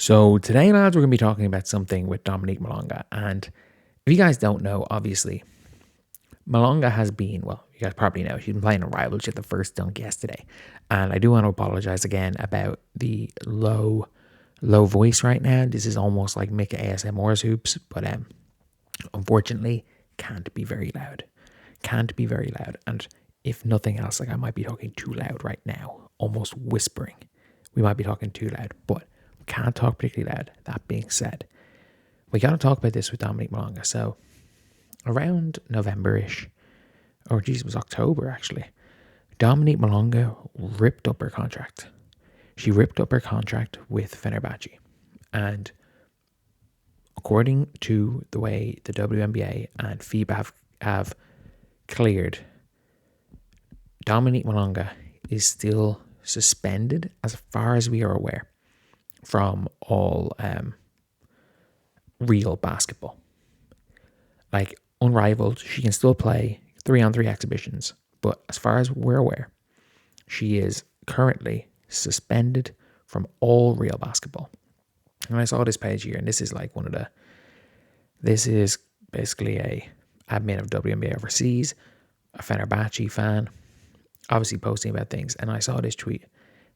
So today, lads, we're going to be talking about something with Dominique Malonga. And if you guys don't know, obviously, Malonga has been, well, you guys probably know, she's been playing Unrivaled. She had the first dunk yesterday. And I do want to apologize again about the low voice right now. This is almost like Mika ASMR's hoops, but unfortunately, can't be very loud. Can't be very loud. And if nothing else, like I might be talking too loud right now, almost whispering. We might be talking too loud, but we can't talk particularly loud. That being said, we got to talk about this with Dominique Malonga. So around November-ish, or geez, it was October actually, Dominique Malonga ripped up her contract. She ripped up her contract with Fenerbahce. And according to the way the WNBA and FIBA have cleared, Dominique Malonga is still suspended, as far as we are aware, from all real basketball. Like Unrivaled, she can still play 3-on-3 exhibitions, but as far as we're aware, she is currently suspended from all real basketball. And I saw this page here, and this is like this is basically a admin of WNBA overseas, a Fenerbahce fan, obviously posting about things. And I saw this tweet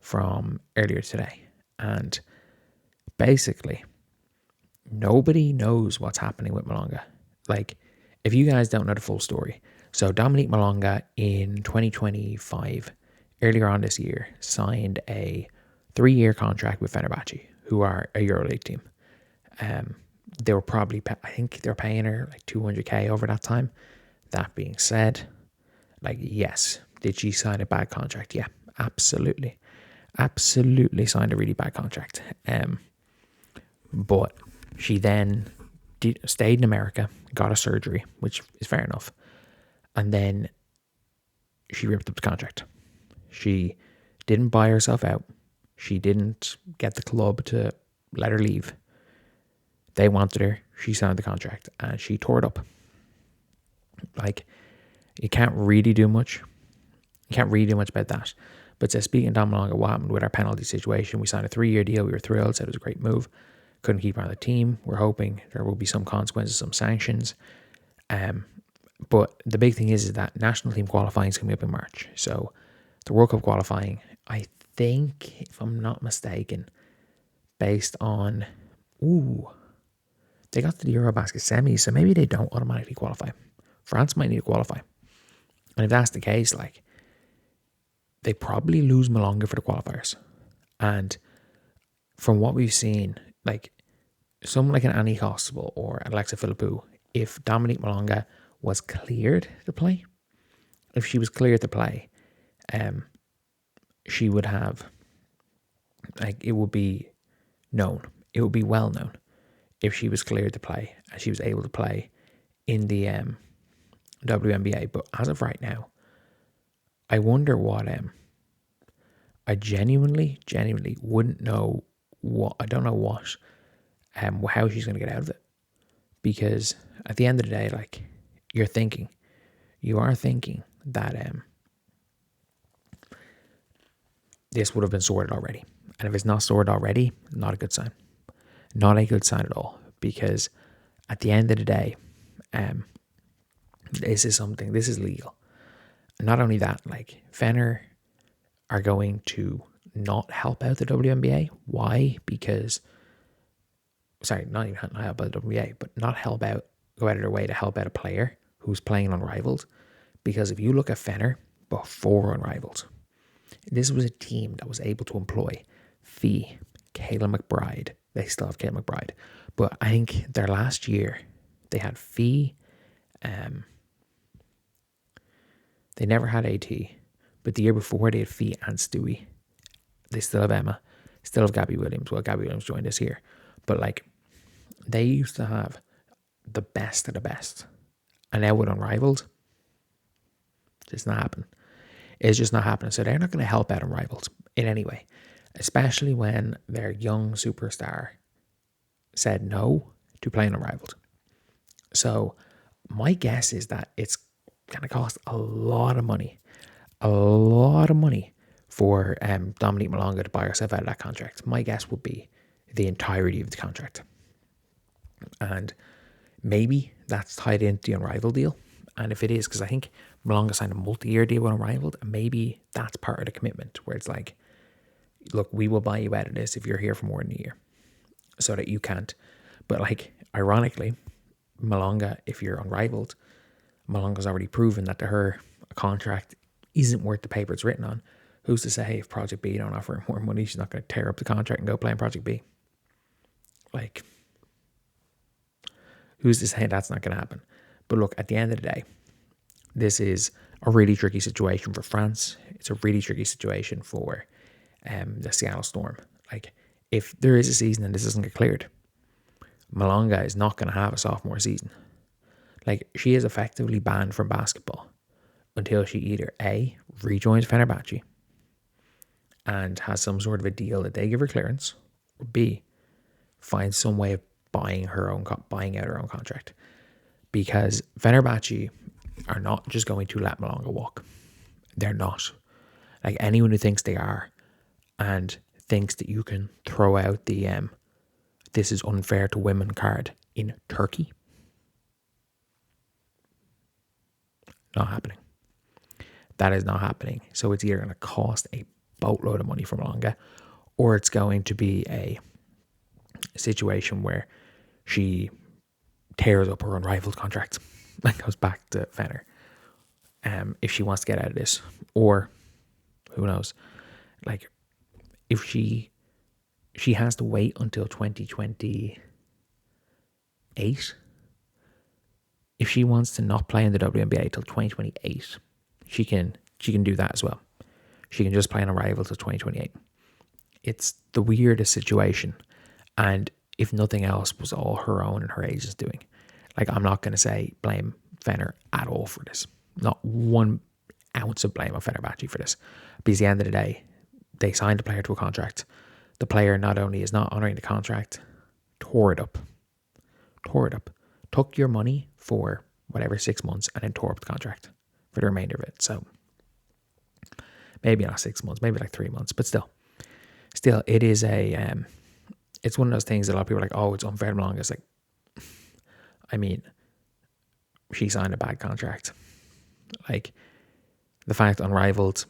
from earlier today, and basically nobody knows what's happening with Malonga. Like, if you guys don't know the full story, so Dominique Malonga in 2025, earlier on this year, signed a 3-year contract with Fenerbahce, who are a EuroLeague team. They were probably, I think they're paying her like 200k over that time. That being said, like, yes, did she sign a bad contract? Yeah, absolutely. Absolutely signed a really bad contract. But she then stayed in America, got a surgery, which is fair enough. And then she ripped up the contract. She didn't buy herself out. She didn't get the club to let her leave. They wanted her. She signed the contract and she tore it up. Like, you can't really do much. You can't really do much about that. But speaking of Dom Malonga, what happened with our penalty situation? We signed a 3-year deal. We were thrilled. Said it was a great move. Couldn't keep her on the team. We're hoping there will be some consequences, some sanctions. But the big thing is that national team qualifying is coming up in March. So the World Cup qualifying, I think, if I'm not mistaken, based on, they got to the Eurobasket semis, so maybe they don't automatically qualify. France might need to qualify. And if that's the case, like, they probably lose Malonga for the qualifiers. And from what we've seen, like, someone like an Annie Constable or Alexa Philippou, if Dominique Malonga was cleared to play, she would have, like, it would be known. It would be well known if she was cleared to play and she was able to play in the WNBA. But as of right now, I wonder what I genuinely wouldn't know what, I don't know what, how she's going to get out of it. Because at the end of the day, like, you are thinking that this would have been sorted already. And if it's not sorted already, not a good sign. Not a good sign at all. Because at the end of the day, this is legal. And not only that, like, Fener are going to not help out the WNBA. Why? Because, sorry, not even help out the WNBA, but go out of their way to help out a player who's playing Unrivaled. Because if you look at Fener before Unrivaled, this was a team that was able to employ Fee, Kayla McBride. They still have Kayla McBride. But I think their last year, they had Fee. They never had AT. But the year before, they had Fee and Stewie. They still have Emma. Still have Gabby Williams. Well, Gabby Williams joined us here. But, like, they used to have the best of the best. And now with Unrivaled, it's not happening. It's just not happening. So they're not going to help out Unrivaled in any way. Especially when their young superstar said no to playing Unrivaled. So my guess is that it's going to cost a lot of money for Dominique Malonga to buy herself out of that contract. My guess would be the entirety of the contract. And maybe that's tied into the Unrivaled deal. And if it is, because I think Malonga signed a multi-year deal with Unrivaled, and maybe that's part of the commitment where it's like, look, we will buy you out of this if you're here for more than a year so that you can't. But like, ironically, Malonga, if you're Unrivaled, Malonga's already proven that to her, a contract isn't worth the paper it's written on. Who's to say, hey, if Project B don't offer her more money, she's not going to tear up the contract and go play in Project B? Like, who's to say that's not going to happen? But look, at the end of the day, this is a really tricky situation for France. It's a really tricky situation for the Seattle Storm. Like, if there is a season and this doesn't get cleared, Malonga is not going to have a sophomore season. Like, she is effectively banned from basketball until she either A, rejoins Fenerbahce and has some sort of a deal that they give her clearance, or B, finds some way of buying out her own contract. Because Fenerbahce are not just going to let Malonga walk. They're not. Like, anyone who thinks they are and thinks that you can throw out the this is unfair to women card in Turkey, not happening. That is not happening. So it's either going to cost a boatload of money for Malonga, or it's going to be a situation where she tears up her Unrivaled contract and goes back to Fener if she wants to get out of this. Or who knows, like, if she has to wait until 2028. If she wants to not play in the WNBA till 2028, she can do that as well. She can just play in Unrivaled till 2028. It's the weirdest situation, and if nothing else, was all her own and her agent's doing. Like, I'm not going to say blame Fener at all for this. Not 1 ounce of blame on Fenerbahce for this. Because at the end of the day, they signed the player to a contract. The player not only is not honouring the contract, tore it up. Took your money for whatever 6 months and then tore up the contract for the remainder of it. So maybe not 6 months, maybe like 3 months, but still, it is it's one of those things that a lot of people are like, oh, it's unfair to Malonga. It's like, I mean, she signed a bad contract. Like, the fact Unrivaled,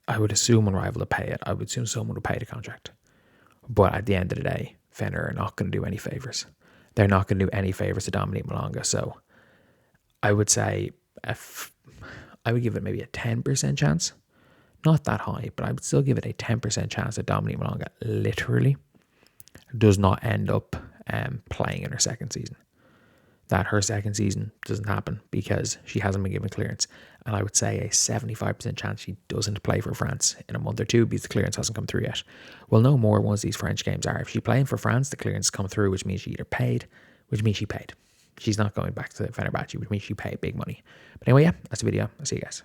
I would assume Unrivaled would pay it. I would assume someone would pay the contract. But at the end of the day, Fener are not going to do any favours. They're not going to do any favours to Dominique Malonga. So I would say I would give it maybe a 10% chance. Not that high, but I would still give it a 10% chance that Dominique Malonga literally does not end up playing in her second season. That her second season doesn't happen because she hasn't been given clearance. And I would say a 75% chance she doesn't play for France in a month or two because the clearance hasn't come through yet. We'll know more once these French games are. If she's playing for France, the clearance come through, which means she either paid, which means she paid. She's not going back to Fenerbahce, which means she paid big money. But anyway, yeah, that's the video. I'll see you guys.